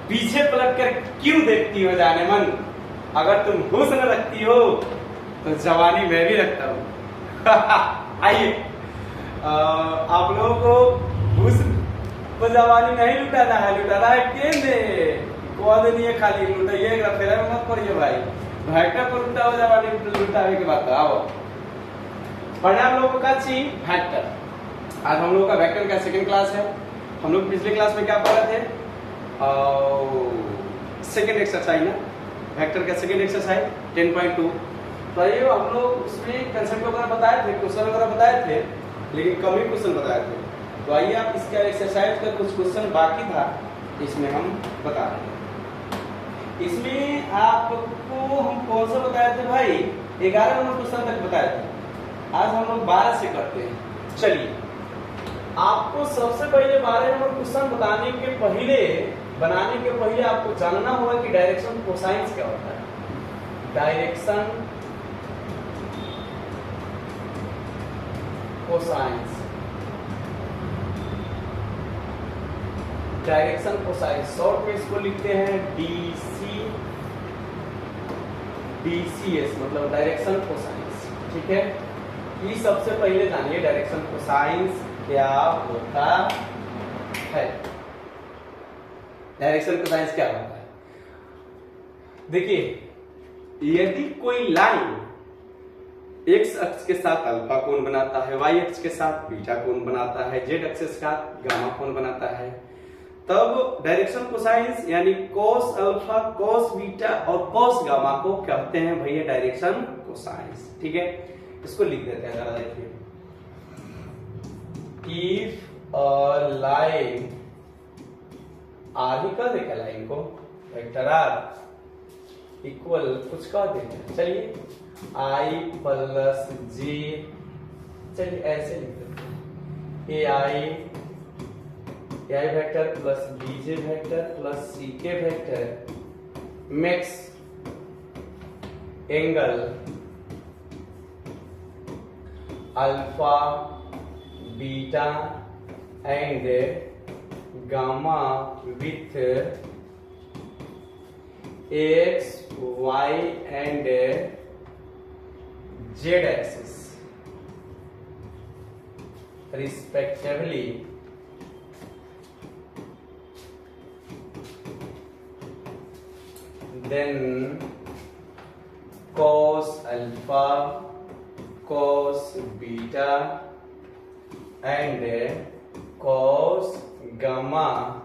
पीछे पलट कर क्यों देखती हो जाने मन? अगर तुम हुस्न रखती हो तो जवानी मैं भी रखता हूँ। आइए, आप लोगों को हुस्न तो जवानी नहीं लुटाना है केंद्र कौन नहीं है, खाली लुटाइए फेरा में मत पड़िए भाई। वेक्टर पर लुटाओ जवानी लुटावे के बाद आओ पढ़ना हम लोगों का ची वेक्टर। आज हम लोगों का वेक्टर का सेकंड क्लास है। हम लोग पिछले क्लास में क्या पढ़े थे? सेकंड एक्सरसाइज ना, वेक्टर का सेकंड एक्सरसाइज 10.2। तो ये हम लोग उसमें कंसेप्ट वगैरह बताए थे, क्वेश्चन वगैरह बताए थे, लेकिन कम ही क्वेश्चन बताए थे। तो आइए आप इसका एक्सरसाइज का कुछ क्वेश्चन बाकी था, इसमें हम बता रहे हैं। इसमें आपको हम कौन सा बताए थे भाई? 11 नंबर क्वेश्चन तक बताए थे। आज हम लोग 12 से करते हैं। चलिए, आपको सबसे पहले 12 नंबर क्वेश्चन बनाने के पहले आपको जानना होगा कि डायरेक्शन कोसाइंस क्या होता है। Direction cosines, direction cosines short में इसको लिखते हैं DCS, मतलब डायरेक्शन कोसाइंस। ठीक है, ये सबसे पहले जानिए डायरेक्शन कोसाइंस क्या होता है। डायरेक्शन कोसाइंस क्या होता है? देखिए, यदि कोई लाइन एक्स अक्ष के साथ अल्फा कोण बनाता है, वाई अक्ष के साथ बीटा कोण बनाता है, जेड अक्ष के साथ गामा कोण बनाता है, तब डायरेक्शन कोसाइंस यानी cos अल्फा, cos बीटा और cos गामा को कहते हैं भैया डायरेक्शन कोसाइंस। ठीक है, इसको लिख देते हैं। जरा देखिए, इफ अ लाइन आर ही कह देगा, लाइन को वेक्टर आर इक्वल कुछ कह देते। चलिए, आई प्लस जे, चलिए ऐसे लिख देते हैं, a i vector plus b j vector plus c k vector makes angle alpha beta and gamma with x y and z axis respectively। Then cos alpha, cos beta and cos gamma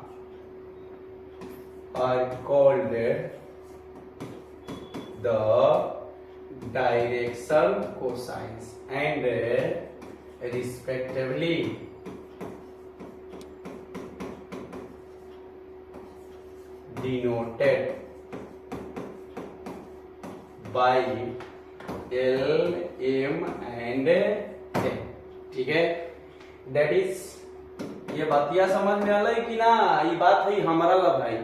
are called the direction cosines and respectively denoted by L, M and N। ठीक है, that is ये बातिया समझ में आला कि ना? ये बात है हमारा ला भाई,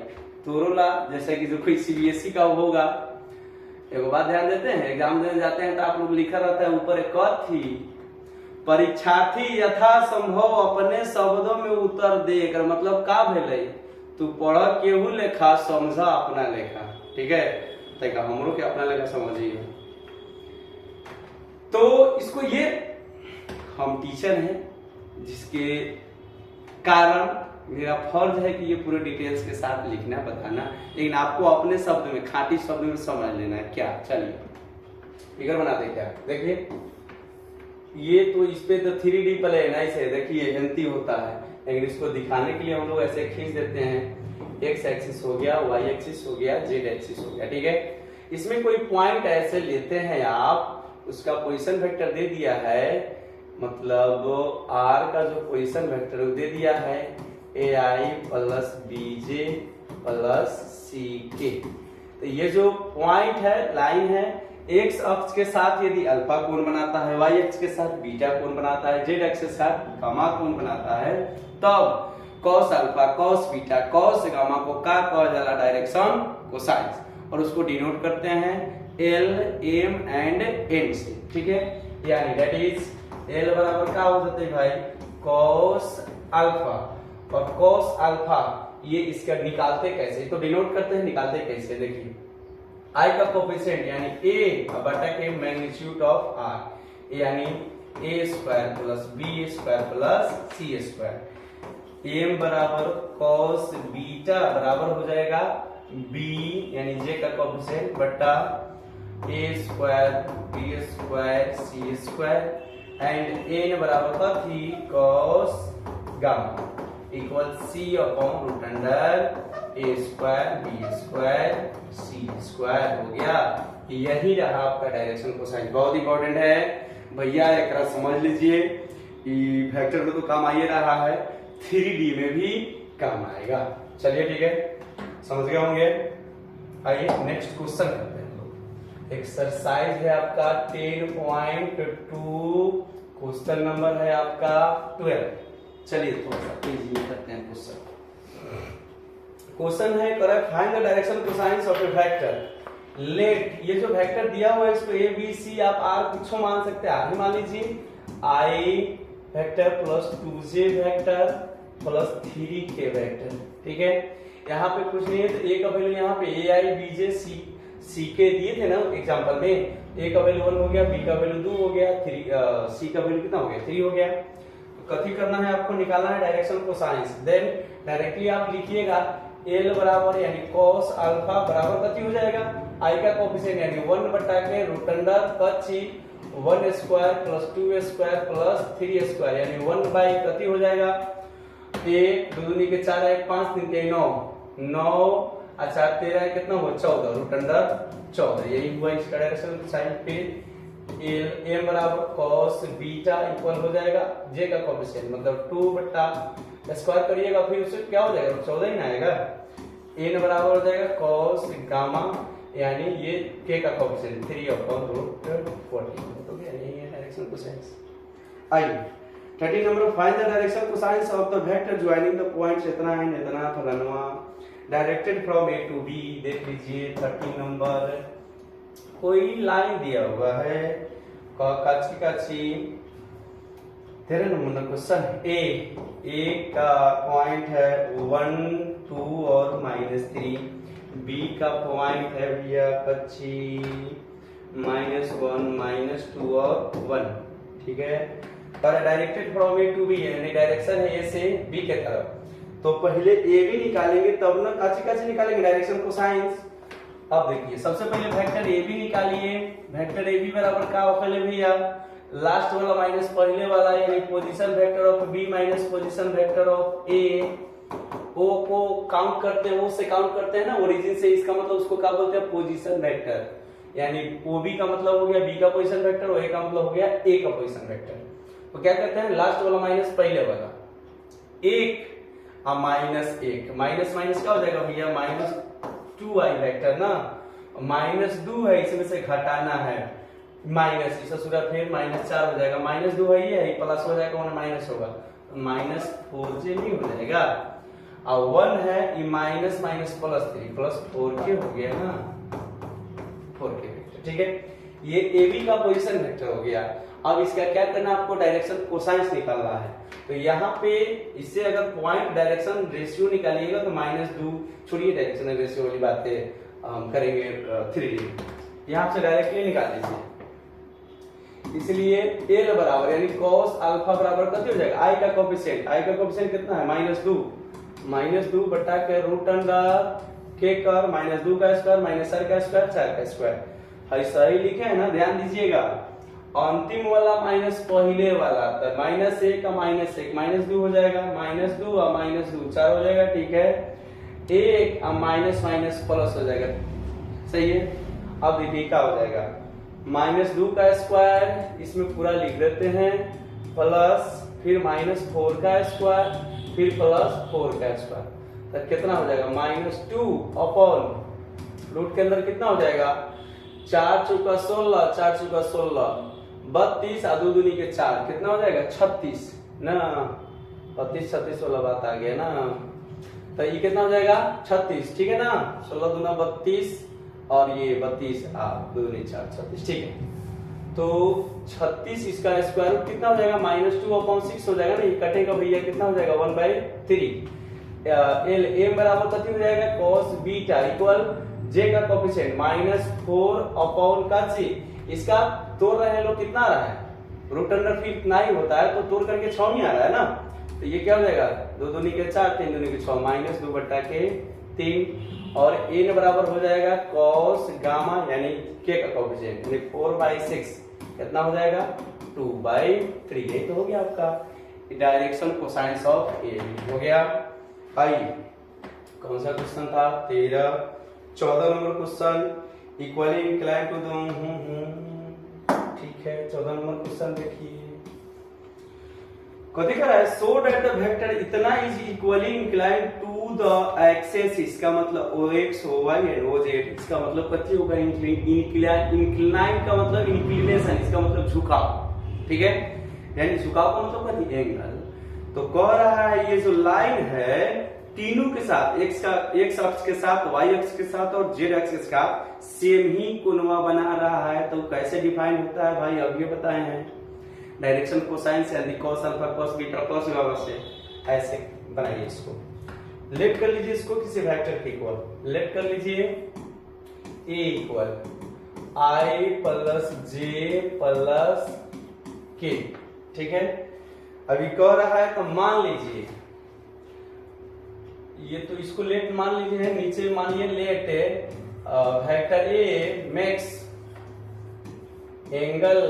तोरो ला, जैसे कि जो कोई CBSE का होगा। एगो बात ध्यान देते हैं, एग्जाम देने जाते हैं तो आप लोग लिखा रहता है ऊपर एक कथी, परीक्षार्थी यथा संभव अपने शब्दों में उत्तर दे कर, मतलब का भेले तू पढ़ केहू लेखा समझा अपना लेखा। ठीक है, तक हमरो के अपना लेखा समझिए। तो इसको ये हम टीचर हैं, जिसके कारण मेरा फर्ज है कि ये पूरे डिटेल्स के साथ लिखना बताना, लेकिन आपको अपने शब्द में, खाटी शब्द में समझ लेना है क्या। चलिए फिगर बनाते क्या, देखिए ये तो इस पे तो 3D प्लेन ऐसे देखिए एंटी होता है, लेकिन इसको दिखाने के लिए हम लोग ऐसे खींच देते हैं। एक्स एक्सिस हो गया, वाई एक्सिस हो गया, जेड एक्सिस हो गया। ठीक है, इसमें कोई पॉइंट ऐसे लेते हैं आप, उसका पोजीशन वेक्टर दे दिया है, मतलब आर का जो पोजीशन वेक्टर दे दिया है ए आई प्लस बीजे प्लस सी के। तो ये जो पॉइंट है, लाइन है, एक्स अक्ष के साथ यदि अल्फा कोण बनाता है, वाई अक्ष के साथ बीटा कोण बनाता है, जेड अक्ष के साथ गामा कोण बनाता है, तब cos alpha, cos beta, cos gamma को का कहा जाला डायरेक्शन कोसाइंस, और उसको डिनोट करते हैं L, M एंड N से। ठीक है, यानी दैट इज L बराबर क्या हो जाता है भाई, cos अल्फा, और cos अल्फा ये इसका निकालते कैसे, तो डिनोट करते हैं, निकालते कैसे, देखिए आई का कोफिशिएंट यानी a बटा के मैग्नीट्यूड ऑफ r यानी a square plus b square plus c square, m बराबर cos बीटा बराबर हो जाएगा b यानी j का कोफिशिएंट बटा a square b square c square and n बराबर कथी cos gamma equal c upon root under a square b square c square हो गया। यही रहा आपका डायरेक्शन कोसाइन, बहुत इंपॉर्टेंट है भैया, एक समझ लीजिए। वेक्टर में तो काम आ ही रहा है, 3D में भी काम आएगा। चलिए ठीक है, समझ गए होंगे। आइए नेक्स्ट क्वेश्चन करते हैं लोग। एक्सरसाइज है आपका 10.2, क्वेश्चन नंबर है आपका 12। चलिए थोड़ा सा तेजी करते हैं क्वेश्चन। क्वेश्चन है correct find the direction cosines of A vector late, ये जो वेक्टर दिया हुआ है इसको ए बी सी आप आर कुछ मान सकते हैं, आर मान लीजिए i vector plus 2j vector plus 3k vector, ठीक है। यहाँ पे कुछ नहीं है तो ए का वैल्यू यहाँ पे ए आई बी जे सी के दिए थे ना एग्जांपल में, ए का वैल्यू 1 हो गया, बी का वैल्यू 2 हो गया, सी का वैल्यू कितना हो गया 3 हो गया। कथी करना है आपको, निकालना है डायरेक्शन कोसाइंस। देन डायरेक्टली आप लिखिएगा एल बराबर यानी cos अल्फा बराबर कथी हो जाएगा आई का कोफिशिएंट यानी 1 बटा के रूट अंडर कथी 1 square plus 2 square plus 3 square यानी 1 बाई कथी हो जाएगा 1 2 दूनी के 4 1 5 3 के 9 9 और 4 13 कितना हुआ 14 रूट अंडर 14, यही हुआ इसका डायरेक्शन कोसाइन। फिर एल बराबर cos बीटा इक्वल हो जाएगा j का कोफिशिएंट मतलब 2 बटा स्क्वायर करिएगा फिर उससे क्या हो जाएगा 14 ही ना आएगा, n बराबर हो जाएगा cos गामा यानी ये k का कोफिशिएंट 3 अपॉन रूट 14 तो क्या यही है डायरेक्शन कोसाइंस। आइए 13 number find the direction cosines of the vector joining the points इतना है इतना फलाना directed from a to b। देख लीजिए 13 नंबर कोई लाइन दिया हुआ है काची 13 नंबर क्वेश्चन ए का पॉइंट है 1 2 और -3, बी का पॉइंट है भैया कच्ची -1 -2 और 1, ठीक है। और directed from a to b यानी डायरेक्शन है ए से बी के तरफ, तो पहले ए बी निकालेंगे तब ना काची निकालेंगे डायरेक्शन कोसाइंस। अब देखिए सबसे पहले वेक्टर ए बी निकालिए, वेक्टर ए बी बराबर का होगा भैया लास्ट वाला माइनस पहले वाला यानी position vector of B minus position vector of A, O को काउंट करते हैं, ओ से काउंट करते हैं ना ओरिजिन से, इसका मतलब उसको क्या बोलते हैं पोजीशन वेक्टर यानी ओ बी का मतलब हो गया बी का पोजीशन वेक्टर और ए का मतलब हो गया ए का पोजीशन वेक्टर। तो क्या कहते हैं लास्ट वाला माइनस पहले वाला 1 और -1 माइनस माइनस क्या हो जाएगा भैया -2i वेक्टर ना, -2 है इसमें से घटाना है माइनस इसे सूरा फिर -4 हो जाएगा, -2 है ये प्लस हो जाएगा और माइनस होगा -4j नहीं हो जाएगा और 1 है ये minus minus plus 3 plus 4k हो गया ना 4k वेक्टर, ठीक है। ये AB का पोजीशन वेक्टर हो गया। अब इसका क्या करना आपको डायरेक्शन कोसाइंस निकालना है, तो यहाँ पे इससे अगर पॉइंट डायरेक्शन रेशियो निकालिएगा तो -2 छोड़िए डायरेक्शन रेशियो वाली बातें करेंगे 3D, यहाँ से डायरेक्टली निकाल दीजिए। इसलिए एल बराबर यानी cos अल्फा बराबर कितना हो जाएगा आई का कोफिशिएंट कितना है -2 बटा के रूट अंडर के कर -2 का स्क्वायर -4 का स्क्वायर 4 का स्क्वायर है, सही लिखे है ना, ध्यान दीजिएगा। अंतिम वाला माइनस पहले वाला तो -1 का -1 -2 हो जाएगा, -2 और -2 4 हो जाएगा, ठीक है। 1 और माइनस माइनस प्लस हो जाएगा, सही है। अब देखिए क्या हो जाएगा -2 का स्क्वायर इसमें पूरा लिख देते हैं प्लस फिर -4 का स्क्वायर फिर प्लस 4 का स्क्वायर, तो कितना हो जाएगा -2 अपॉन रूट के अंदर कितना हो जाएगा 4 चौका 16 4 चौका 16 32 और 2 दूनी के 4 कितना हो जाएगा 36 ना, 32 36 वाला बात आ गया ना, तो ये कितना हो जाएगा 36, ठीक है ना। 16 दूना 32 और ये 32 और 2 दूनी 4 36, ठीक है। तो 36 इसका स्क्वायर रूट कितना हो जाएगा -2 अपॉन 6 हो जाएगा ना, ये कटेगा भैया कितना हो जाएगा 1/3 एल एम बराबर कथी हो जाएगा cos बीटा इक्वल जे का कोफिशिएंट -4 अपॉन का जी। इसका तोड़ रहे लोग कितना आ रहा है, रूट अंडर फी इतना ही होता है, तो तोड़ करके 6 नहीं आ रहा है ना, तो ये क्या हो जाएगा 2 दूनी के 4 3 दूनी के 6 -2 बटा के 3 और n बराबर हो जाएगा cos गामा यानी k का कोफिशिएंट यानी 4/6 कितना हो जाएगा 2/3। ये तो हो गया आपका डायरेक्शन कोसाइंस ऑफ ए हो गया। आइए कौन सा क्वेश्चन था 14 number question equally incline to ठीक है 14 नंबर क्वेश्चन देखिए को दिख रहा है शो दैट द वेक्टर इतना is equally incline to the axis, इसका मतलब ox oy एंड oz, इसका मतलब कथी होगा इंक्लाइन का मतलब इंक्लिनेशन, इसका मतलब झुकाव, ठीक है, यानी झुकाव का मतलब कथी एंगल। तो कह रहा है ये जो लाइन है तीनों के साथ x अक्ष के साथ y अक्ष के साथ और z अक्ष के साथ सेम ही कोणवा बना रहा है, तो कैसे डिफाइन होता है भाई अब ये बताए हैं डायरेक्शन कोसाइन यानी cos alpha cos beta cos gamma से ऐसे बनाइए इसको, लेट कर लीजिए इसको किसी वेक्टर के इक्वल, लेट कर लीजिए a equal i plus j plus k, ठीक है। अभी कह रहा है तो मान लीजिए ये तो इसको लेट मान लीजिए, नीचे मानिए let vector a makes angle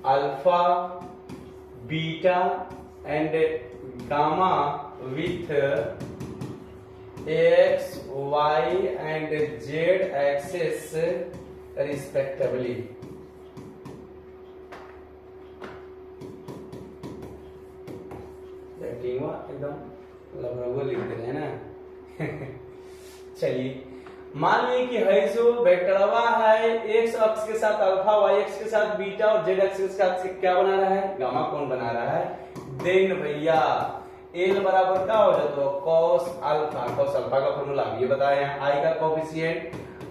alpha beta and gamma with x y and z axis respectively. एकदम लगभग लिख दे रहे हैं ना चलिए मान लीजिए कि है जो वेक्टरवा है x अक्ष के साथ अल्फा y अक्ष के साथ बीटा और z अक्ष के साथ क्या बना रहा है गामा कोण बना रहा है, देन भैया l बराबर क्या हो जाता है cos अल्फा का फॉर्मूला ये बताए हैं, i का कोफिशिएंट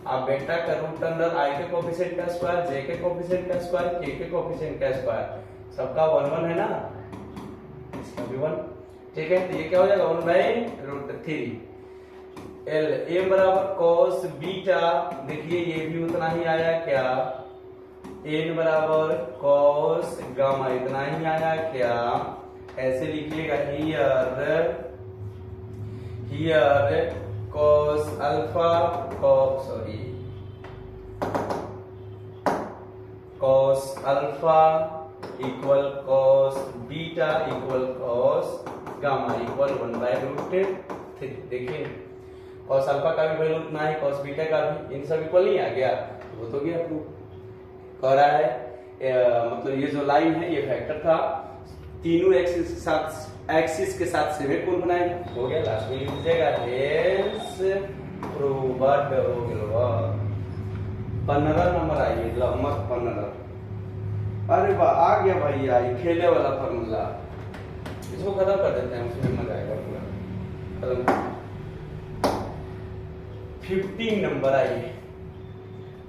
अब बेटा का रूट अंडर i के कोफिशिएंट का स्क्वायर j के कोफिशिएंट का स्क्वायर k के कोफिशिएंट का स्क्वायर, सबका 1 1 है ना, इसका भी 1, ठीक है। तो ये क्या हो जाएगा 1/√3 एल एम बराबर cos बीटा, देखिए ये भी उतना ही आया क्या, n बराबर cos गामा इतना ही आया क्या, ऐसे लिखिएगा here cos alpha cos alpha equal cos beta equal cos gamma equal 1/√3। देखिए cos अल्फा का भी वैल्यू उतना है, cos बीटा का भी, इन सब इक्वल नहीं आ गया, वो तो गया प्रूफ। कह रहा है मतलब ये जो लाइन है ये वेक्टर था तीनों एक्सिस के साथ सेम कोण बनाएगा, हो गया लास्ट में लिख दीजिएगा हेंस प्रूव्ड हो गया। 15 नंबर आइए नंबर 15, अरे वाह आ गया भाई आई खेले वाला फार्मूला, इसको खत्म कर देते हैं उसमें मजा आएगा पूरा खत्म। 15 नंबर आइए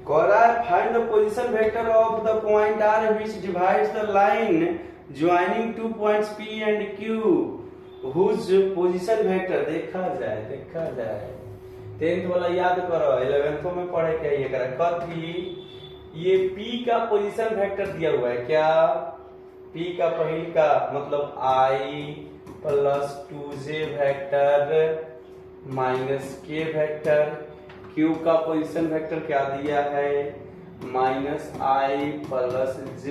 कह रहा है find the position vector of the point r which divides the line joining two points p and q whose position vector देखा जाए 10th वाला याद करो 11th में पढ़े क्या ये करा कथी ये p का पोजीशन वेक्टर दिया हुआ है क्या, p का पहली का मतलब i plus 2j vector minus k vector, q का पोजीशन वेक्टर क्या दिया है minus i plus j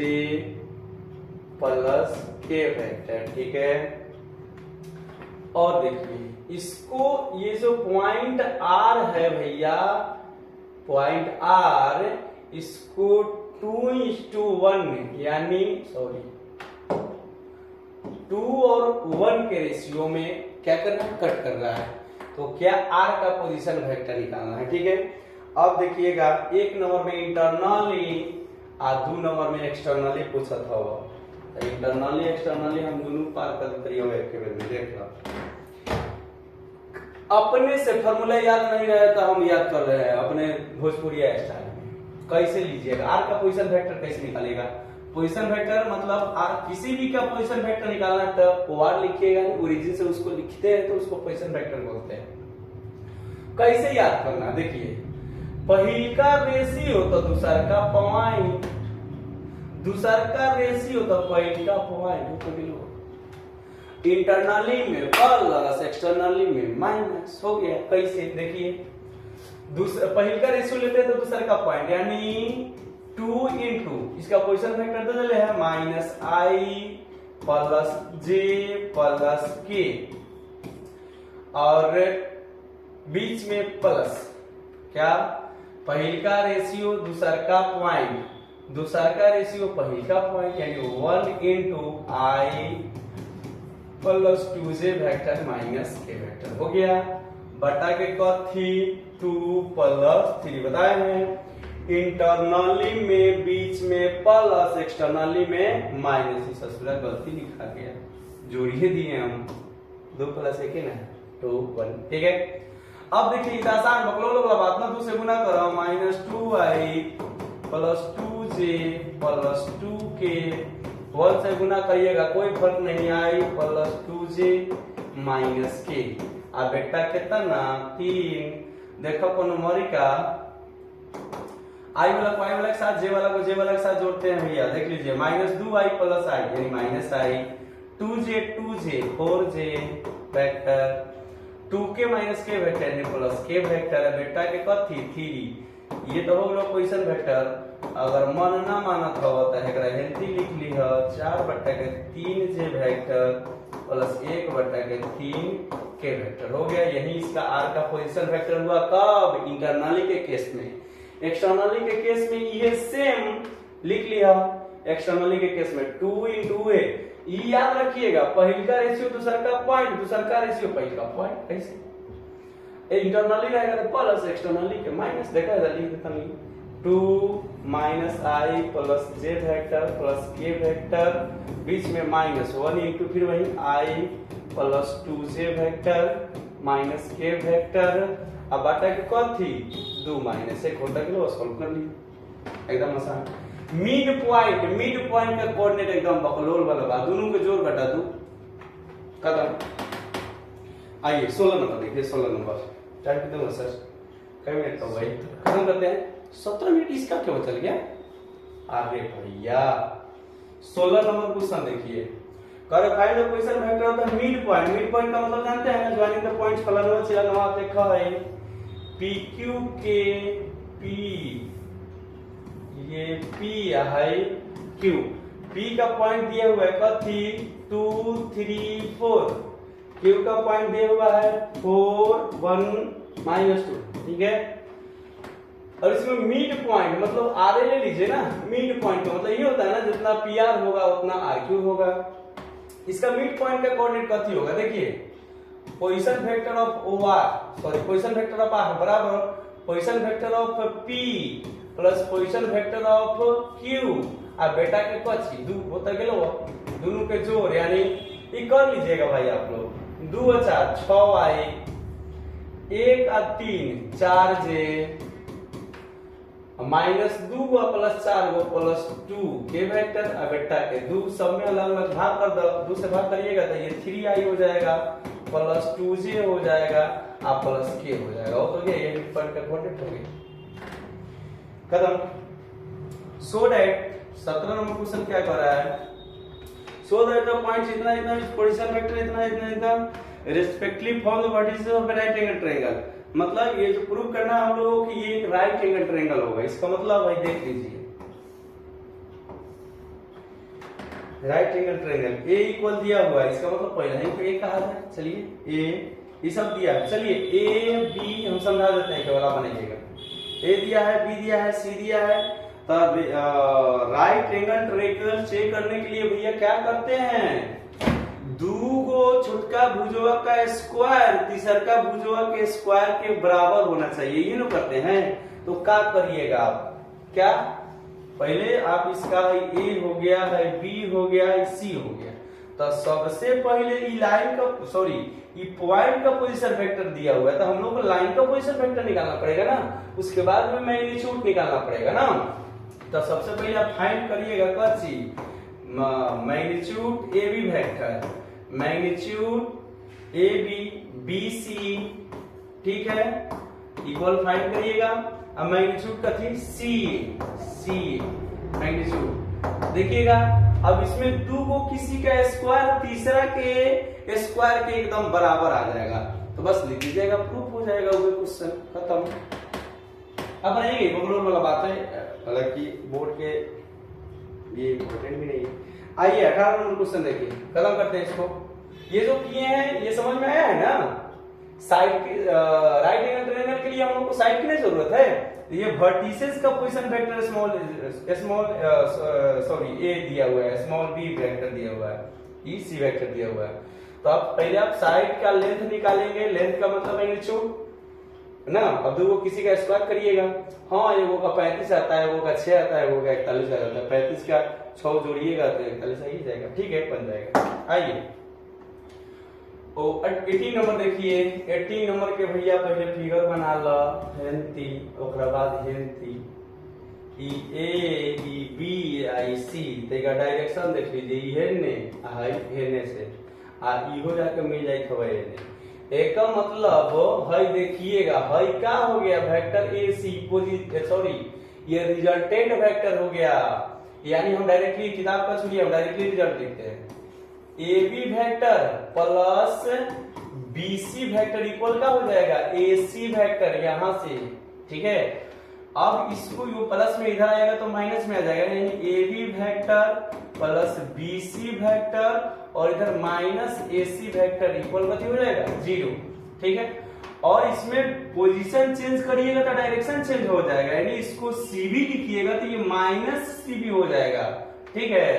plus k vector, ठीक है। और देखिए इसको ये जो पॉइंट r है भैया पॉइंट r इसको 2:1 यानी 2 और 1 के रेशियो में क्या करना है कट कर रहा है, तो क्या r का पोजीशन वेक्टर निकालना है, ठीक है। अब देखिएगा 1 नंबर में इंटरनली और 2 नंबर में एक्सटर्नली पूछा था, तो इंटरनली एक्सटर्नली हम दोनों पार कर करियो एक के में देख लो। अपने से फार्मूला याद नहीं रहे तो हम याद कर रहे हैं अपने भोजपुरी स्टाइल में, कैसे लीजिएगा r का पोजीशन वेक्टर कैसे निकालेगा, पोजीशन वेक्टर मतलब आप किसी भी का पोजीशन वेक्टर निकालना तो ओआर लिखिएगा, ओरिजिन से उसको लिखते हैं तो उसको पोजीशन वेक्टर बोलते हैं। कैसे याद करना, देखिए पहिल का रेशियो तो दूसर का पॉइंट, दूसर का रेशियो तो पहिल का पॉइंट, इंटरनली में प्लस एक्सटर्नली में माइनस हो गया। कैसे देखिए, पहिल का रेशियो लेते हैं तो दूसर का पॉइंट यानी 2 इंटू इसका पोजीशन वेक्टर तो चले है माइनस आई प्लस जे प्लस के, और बीच में प्लस क्या, पहिल का रेशियो दूसर का पॉइंट, दूसर का रेशियो पहिल का पॉइंट यानी 1 इंटू आई प्लस 2j वेक्टर माइनस के वेक्टर हो गया, बटा के कथी 2 प्लस 3 बताए हैं, इंटरनली में बीच में प्लस एक्सटर्नली में माइनस, इस ससुरा गलती लिखा गया, जोड़िए दिए हम 2 प्लस 1 है ना 2 1, ठीक है। अब देखिए इतना आसान बकलोल वाला बात ना, 2 से गुना करो minus 2i plus 2j plus 2k, 1 से गुना करिएगा कोई फर्क नहीं, आई प्लस 2j माइनस के, अब बेटा कितना 3, देखो कोनो मरी का आई वाला को आई वाला के साथ, जे वाला को जे वाला के साथ जोड़ते हैं भैया, देख लीजिए माइनस 2i प्लस आई यानी माइनस आई, 2j 4j vector, 2k minus के वेक्टर यानी प्लस के वेक्टर, बेटा के कथी 3, ये तो हो गया पोजीशन वेक्टर। अगर मन ना मानत हो तो एकरा हेल्थी लिख ली है 4/3j वेक्टर प्लस 1/3 के वेक्टर हो गया, यही इसका आर का पोजीशन वेक्टर हुआ। कब, इंटरनली के केस में, एक्सटर्नली के केस में ये सेम लिख लिया, एक्सटर्नली के केस में 2 इंटू ए, ये याद रखिएगा पहिल का रेशियो दूसर का पॉइंट, दूसर का रेशियो पहिल का पॉइंट, ऐसे इंटरनली रहेगा तो प्लस एक्सटर्नली के माइनस, देखा है लिख देता नहीं 2 माइनस आई प्लस जे वेक्टर प्लस के वेक्टर, बीच में माइनस 1 इंटू फिर वही आई प्लस 2j वेक्टर माइनस के वेक्टर, अब बाटा के कथी 2 माइनस 1 होता है, सॉल्व कर ली एकदम आसान। मिड पॉइंट का कोऑर्डिनेट एकदम बकलोल वाला बात, दोनों को जोड़ घटा दो खत्म। आइए 16 नंबर देखिए, 16 नंबर टाइम कितना हुआ सर, कई मिनट का भाई खत्म करते हैं, 17 मिनट इसका क्यों चल गया, अरे भैया 16 नंबर क्वेश्चन देखिए, कर find the position vector of the mid point का मतलब जानते हैं ना, ज्वाइनिंग द पॉइंट्स फलाना चिलाना देखा है, PQ के P, ये P है Q, P का पॉइंट दिया हुआ है कथी 2 3 4, Q का पॉइंट दिया हुआ है 4 1 -2, ठीक है। और इसमें मिड पॉइंट मतलब आर ले लीजिए ना, मिड पॉइंट का मतलब ये होता है ना जितना PR होगा उतना RQ होगा, इसका मिड पॉइंट का कोऑर्डिनेट कथी होगा, देखिए position vector of position vector of R बराबर position vector of P plus position vector of Q, अब बेटा के कथी 2 होता गेलो, दोनों के जोड़ यानी ये कर लीजिएगा भाई आप लोग, 2 और 4 6i, 1 और 3 4j माइनस 2 प्लस 4 प्लस 2 के वेक्टर, अब बेटा के 2 सब में अलग अलग भाग कर दो, 2 से भाग करिएगा तो ये 3i हो जाएगा प्लस 2j हो जाएगा और प्लस k हो जाएगा, हो तो ये मिड पॉइंट का कोऑर्डिनेट हो गया खत्म। सो दैट 17 नंबर क्वेश्चन क्या कर रहा है, सो दैट द पॉइंट्स इतना इतना पोजीशन वेक्टर इतना इतना इतना respectively form the vertices of A right angle triangle, मतलब ये जो प्रूव करना है हम लोगों की ये एक राइट एंगल ट्रायंगल होगा, इसका मतलब भाई देख लीजिए right angle triangle A equal दिया हुआ है, इसका मतलब पहले ही ए कहा जाए, चलिए ए ये सब दिया है, चलिए ए बी हम समझा देते हैं केवल आप बनाइएगा, ए दिया है बी दिया है सी दिया है, तब राइट एंगल ट्रायंगल चेक करने के लिए भैया क्या करते हैं, दूगो छोटका भुजवा का स्क्वायर तीसर का भुजवा के स्क्वायर के बराबर होना चाहिए, ये लोग करते हैं। तो क्या करिएगा आप, क्या पहले आप इसका ए हो गया है बी हो गया है सी हो गया, तो सबसे पहले ई लाइन का सॉरी ये पॉइंट का पोजीशन वेक्टर दिया हुआ है, तो हम लोग को लाइन का पोजीशन वेक्टर निकालना पड़ेगा ना, उसके बाद में मैग्नीट्यूड निकालना पड़ेगा ना, तो सबसे पहले आप फाइंड करिएगा क्या चीज, magnitude a b vector, magnitude a b b c, ठीक है, इक्वल फाइंड करिएगा। अब मैग्नीट्यूड का थी सी मैग्नीट्यूड देखिएगा। अब इसमें दो को किसी का स्क्वायर तीसरा के स्क्वायर के एकदम बराबर आ जाएगा, तो बस लिख दीजिएगा, प्रूफ हो जाएगा वो क्वेश्चन खत्म। अब आएंगे बगलोर वाला बात है, हालांकि बोर्ड के ये इम्पोर्टेंट भी नहीं है। आइए 18 नंबर क्वेश्चन देखिए, खत्म करते हैं इसको। ये जो किए हैं ये समझ में आया है ना, साइड की राइट एंगल ट्रायंगल के लिए हम लोग को साइड की नहीं जरूरत है, ये वर्टिसेस का पोजीशन वेक्टर सॉरी ए दिया हुआ है, स्मॉल बी वेक्टर दिया हुआ है, ई सी वेक्टर दिया हुआ है। तो अब पहले आप साइड का लेंथ निकालेंगे, लेंथ का मतलब मैग्नीट्यूड ना। अब दो किसी का स्क्वायर करिएगा, हाँ एगो का 35 आता है, एगो का 6 आता है, एगो का 41 आ जाता है, 35 का 6 जोड़िएगा तो 41 आ ही जाएगा, ठीक है, बन जाएगा। आइए 18 नंबर देखिए, 18 नंबर के भैया पहले फिगर बना लो, हेंती ओकरा बाद हेंती ई ए E B I C, Tega direction देख लीजिए, ई हेने आई हेने से आ इहो जाके मिल जाई खबे ने, एक का मतलब है देखिएगा, है क्या हो गया वेक्टर ए सी सॉरी ये रिजल्टेंट वेक्टर हो गया, यानी हम डायरेक्टली किताब का छोड़िए, हम डायरेक्टली रिजल्ट लिखते हैं, a b vector plus B c vector equal क्या हो जाएगा, ए सी वेक्टर यहां से, ठीक है। अब इसको यो प्लस में इधर आएगा तो माइनस में आ जाएगा, यानी a b vector plus B c vector और इधर माइनस ए सी वेक्टर इक्वल कथी हो जाएगा 0, ठीक है। और इसमें पोजीशन चेंज करिएगा तो डायरेक्शन चेंज हो जाएगा, यानी इसको सी बी लिखिएगा तो ये माइनस सी बी हो जाएगा, ठीक है।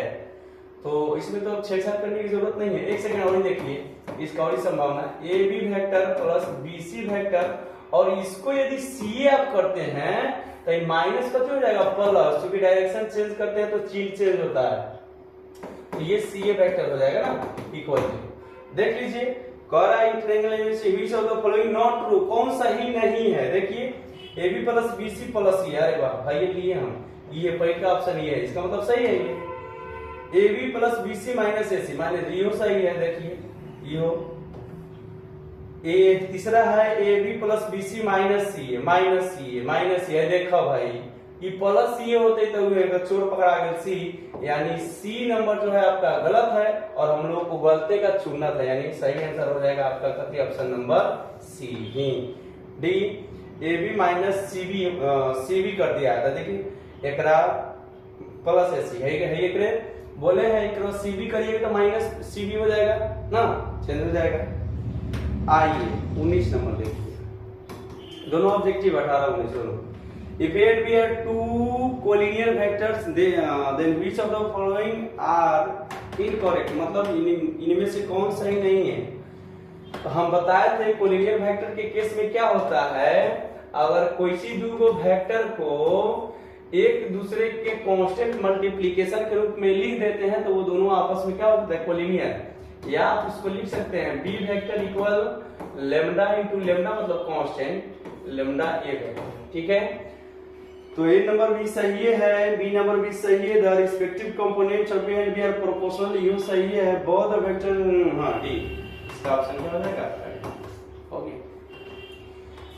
तो इसमें तो छेड़छाड़ करने की जरूरत नहीं है, एक सेकंड और देखिए, इसका और संभावना a b vector plus B c vector, और इसको यदि सी आप करते हैं तो ये माइनस कथी हो जाएगा प्लस, क्योंकि डायरेक्शन चेंज करते हैं तो चिन्ह चेंज होता है, तो ये सी ए वेक्टर हो जाएगा ना इक्वल टू। देख लीजिए कह रहा है triangle which of the following not true, कौन सही नहीं है, देखिए A B plus B C plus E, अरे वाह भाई ये लिए हम, ये पहला ऑप्शन ये है, इसका मतलब सही है ये A B plus B C minus A C, माने ये सही है, देखिए ये ए तीसरा है A B plus B C minus C है, माइनस सी है, देखो भाई ये प्लस सी होते तो चोर पकड़ा गया सी, यानी सी नंबर जो है आपका गलत है और हम लोग को गलते का चुनना था, यानी सही आंसर हो जाएगा आपका कथी ऑप्शन नंबर सी ही, d a b minus c b कर दिया था, देखिए एकरा प्लस ए सी है एकरे बोले हैं, एकरो सी बी करिएगा तो माइनस सी बी हो जाएगा ना, चेंज हो जाएगा। आइए 19 नंबर देखिए, दोनों ऑब्जेक्टिव 18 19 दोनों। If it be a two collinear vectors, then which of the following are incorrect, मतलब इनमें से कौन सही नहीं है। तो हम बताए थे कोलिनियर वेक्टर के केस में क्या होता है, अगर कोई सी दो वेक्टर को एक दूसरे के कांस्टेंट मल्टीप्लिकेशन के रूप में लिख देते हैं तो वो दोनों आपस में क्या होता है कोलिनियर, या आप उसको लिख सकते हैं b vector equal lambda into lambda, मतलब कांस्टेंट लेमडा ए वेक्टर, ठीक है। तो ए नंबर भी सही है, बी नंबर भी सही है, the respective components of a and b are proportional, यू सही है, बोथ द वेक्टर, हां डी इसका ऑप्शन क्या हो जाएगा, ओके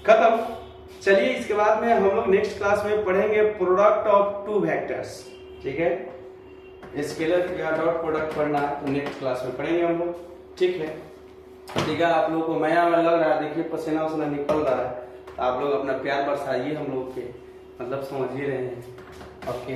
खत्म। चलिए इसके बाद में हम लोग नेक्स्ट क्लास में पढ़ेंगे प्रोडक्ट ऑफ टू वेक्टर्स, ठीक है, स्केलर या डॉट प्रोडक्ट पढ़ना है तो नेक्स्ट क्लास में पढ़ेंगे हम लोग, ठीक है। ठीक है, आप लोगों को नया लग रहा है, देखिए पसीना वसीना निकल रहा है, तो आप लोग अपना प्यार बरसाइए हम लोग के, मतलब समझ ही रहे हैं, ओके।